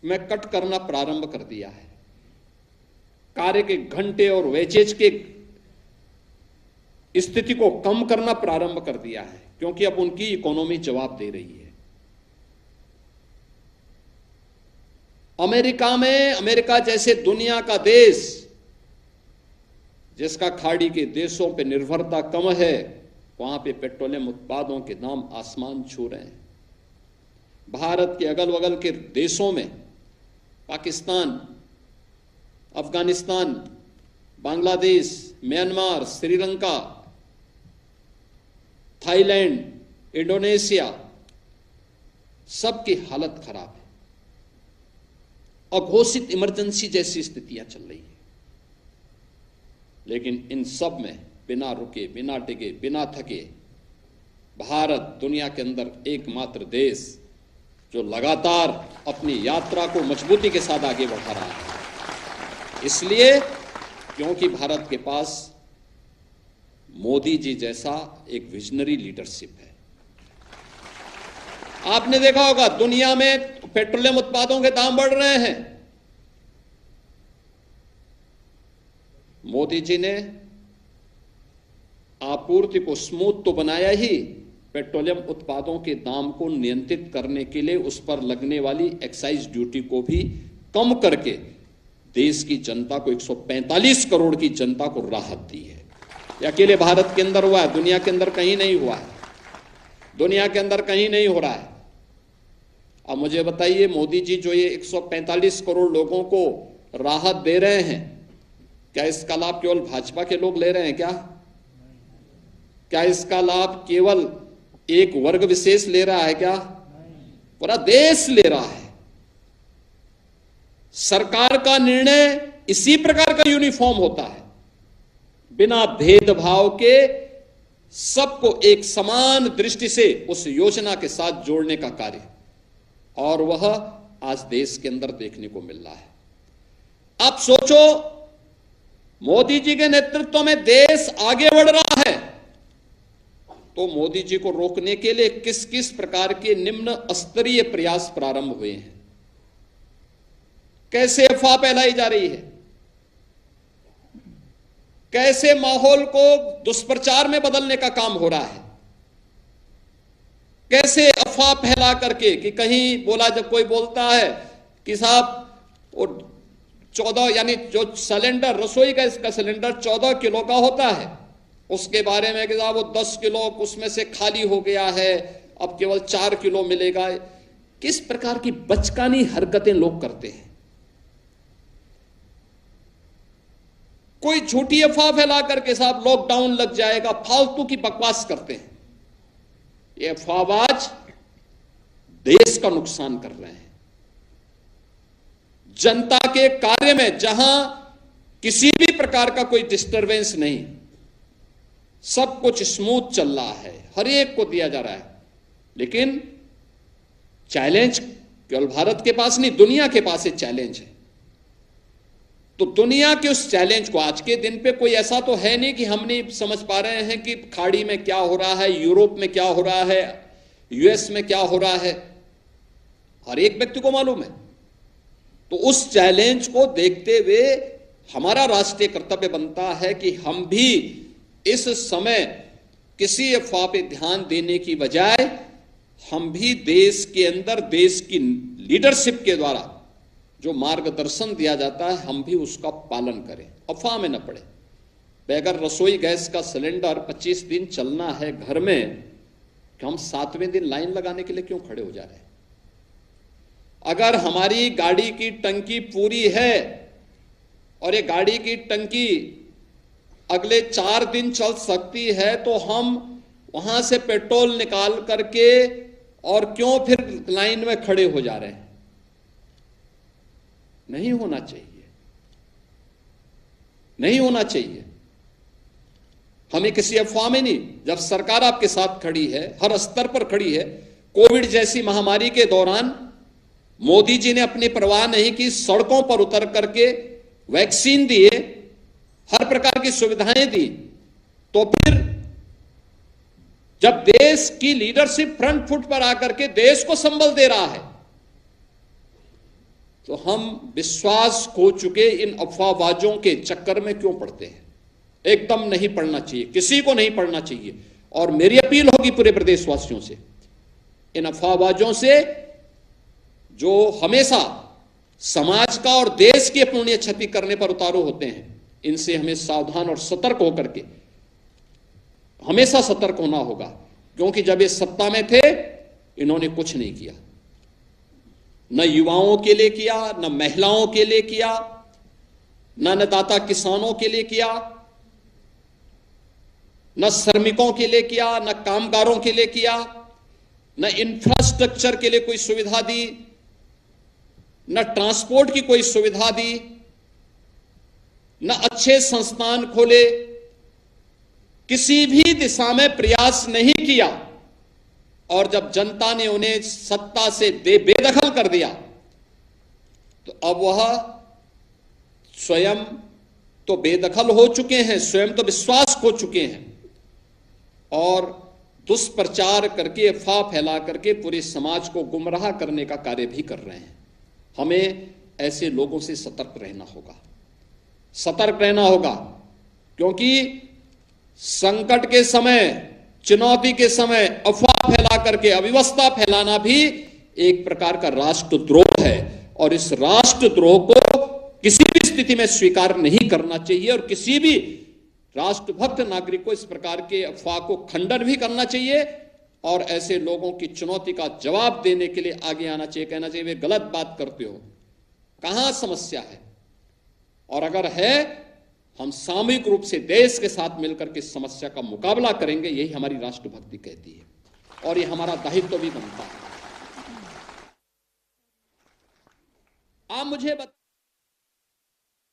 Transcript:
में कट करना प्रारंभ कर दिया है। कार्य के घंटे और वेजेज के स्थिति को कम करना प्रारंभ कर दिया है, क्योंकि अब उनकी इकोनॉमी जवाब दे रही है। अमेरिका में, अमेरिका जैसे दुनिया का देश जिसका खाड़ी के देशों पे निर्भरता कम है, वहां पे पेट्रोलियम उत्पादों के दाम आसमान छू रहे हैं। भारत के अगल बगल के देशों में, Pakistan, Afghanistan, Bangladesh, Myanmar, Sri Lanka, Thailand, Indonesia, सबकी हालत खराब है। अघोषित इमरजेंसी जैसी स्थितियां चल रही है। लेकिन इन सब में बिना रुके, बिना टिके, बिना थके भारत दुनिया के अंदर एकमात्र देश जो लगातार अपनी यात्रा को मजबूती के साथ आगे बढ़ा रहा है। इसलिए क्योंकि भारत के पास मोदी जी जैसा एक विजनरी लीडरशिप है। आपने देखा होगा दुनिया में पेट्रोलियम उत्पादों के दाम बढ़ रहे हैं। मोदी जी ने आपूर्ति को स्मूथ तो बनाया ही, पेट्रोलियम उत्पादों के दाम को नियंत्रित करने के लिए उस पर लगने वाली एक्साइज ड्यूटी को भी कम करके देश की जनता को, 145 करोड़ की जनता को राहत दी है। ये अकेले भारत के अंदर हुआ है, दुनिया के अंदर कहीं नहीं हुआ है, दुनिया के अंदर कहीं नहीं हो रहा है। अब मुझे बताइए, मोदी जी जो ये 145 करोड़ लोगों को राहत दे रहे हैं, क्या इसका लाभ केवल भाजपा के लोग ले रहे हैं? क्या इसका लाभ केवल एक वर्ग विशेष ले रहा है? क्या पूरा देश ले रहा है? सरकार का निर्णय इसी प्रकार का यूनिफॉर्म होता है, बिना भेदभाव के सबको एक समान दृष्टि से उस योजना के साथ जोड़ने का कार्य, और वह आज देश के अंदर देखने को मिल रहा है। अब सोचो, मोदी जी के नेतृत्व में देश आगे बढ़ रहा है, तो मोदी जी को रोकने के लिए किस किस प्रकार के निम्न स्तरीय प्रयास प्रारंभ हुए हैं। कैसे अफवाह फैलाई जा रही है, कैसे माहौल को दुष्प्रचार में बदलने का काम हो रहा है, कैसे अफवाह फैला करके कि कहीं बोला, जब कोई बोलता है कि साहब वो 14 यानी जो सिलेंडर, रसोई गैस का सिलेंडर 14 किलो का होता है, उसके बारे में कि साहब वो 10 किलो उसमें से खाली हो गया है, अब केवल 4 किलो मिलेगा। किस प्रकार की बचकानी हरकतें लोग करते हैं। कोई झूठी अफवाह फैला करके साहब लॉकडाउन लग जाएगा, फालतू की बकवास करते हैं। ये अफवाहबाज देश का नुकसान कर रहे हैं। जनता के कार्य में जहां किसी भी प्रकार का कोई डिस्टरबेंस नहीं, सब कुछ स्मूथ चल रहा है, हर एक को दिया जा रहा है, लेकिन चैलेंज केवल भारत के पास नहीं, दुनिया के पास एक चैलेंज है। तो दुनिया के उस चैलेंज को, आज के दिन पे कोई ऐसा तो है नहीं कि हम नहीं समझ पा रहे हैं कि खाड़ी में क्या हो रहा है, यूरोप में क्या हो रहा है, यूएस में क्या हो रहा है, हर एक व्यक्ति को मालूम है। तो उस चैलेंज को देखते हुए हमारा राष्ट्रीय कर्तव्य बनता है कि हम भी इस समय किसी अफवाह पे ध्यान देने की बजाय हम भी देश के अंदर, देश की लीडरशिप के द्वारा जो मार्गदर्शन दिया जाता है, हम भी उसका पालन करें, अफवाह में न पड़े। बगैर रसोई गैस का सिलेंडर 25 दिन चलना है घर में, कि हम 7वें दिन लाइन लगाने के लिए क्यों खड़े हो जा रहे हैं? अगर हमारी गाड़ी की टंकी पूरी है और ये गाड़ी की टंकी अगले 4 दिन चल सकती है, तो हम वहां से पेट्रोल निकाल करके और क्यों फिर लाइन में खड़े हो जा रहे हैं? नहीं होना चाहिए, नहीं होना चाहिए। हमें किसी अफवाह में नहीं, जब सरकार आपके साथ खड़ी है, हर स्तर पर खड़ी है। कोविड जैसी महामारी के दौरान मोदी जी ने अपनी परवाह नहीं की, सड़कों पर उतर करके वैक्सीन दिए, हर प्रकार की सुविधाएं दी। तो फिर जब देश की लीडरशिप फ्रंट फुट पर आकर के देश को संबल दे रहा है, तो हम विश्वास खो चुके इन अफवाहबाजों के चक्कर में क्यों पड़ते हैं? एकदम नहीं पड़ना चाहिए, किसी को नहीं पड़ना चाहिए। और मेरी अपील होगी पूरे प्रदेशवासियों से, इन अफवाहबाजों से जो हमेशा समाज का और देश की अपूर्णीय क्षति करने पर उतारू होते हैं, इनसे हमें सावधान और सतर्क होकर के हमेशा सतर्क होना होगा। क्योंकि जब ये सत्ता में थे, इन्होंने कुछ नहीं किया, न युवाओं के लिए किया, न महिलाओं के लिए किया, न अन्नदाता किसानों के लिए किया, न श्रमिकों के लिए किया, न कामगारों के लिए किया, न इंफ्रास्ट्रक्चर के लिए कोई सुविधा दी, न ट्रांसपोर्ट की कोई सुविधा दी, न अच्छे संस्थान खोले, किसी भी दिशा में प्रयास नहीं किया। और जब जनता ने उन्हें सत्ता से बेदखल कर दिया, तो अब वह स्वयं तो बेदखल हो चुके हैं, स्वयं तो विश्वास खो चुके हैं और दुष्प्रचार करके, अफवाह फैला करके पूरे समाज को गुमराह करने का कार्य भी कर रहे हैं। हमें ऐसे लोगों से सतर्क रहना होगा, सतर्क रहना होगा। क्योंकि संकट के समय, चुनौती के समय अफवाह फैला करके अव्यवस्था फैलाना भी एक प्रकार का राष्ट्रद्रोह है। और इस राष्ट्रद्रोह को किसी भी स्थिति में स्वीकार नहीं करना चाहिए और किसी भी राष्ट्रभक्त नागरिक को इस प्रकार के अफवाह को खंडन भी करना चाहिए और ऐसे लोगों की चुनौती का जवाब देने के लिए आगे आना चाहिए। कहना चाहिए वे गलत बात करते हो, कहां समस्या है, और अगर है हम सामूहिक रूप से देश के साथ मिलकर के समस्या का मुकाबला करेंगे। यही हमारी राष्ट्रभक्ति कहती है और ये हमारा दायित्व भी बनता है। आप मुझे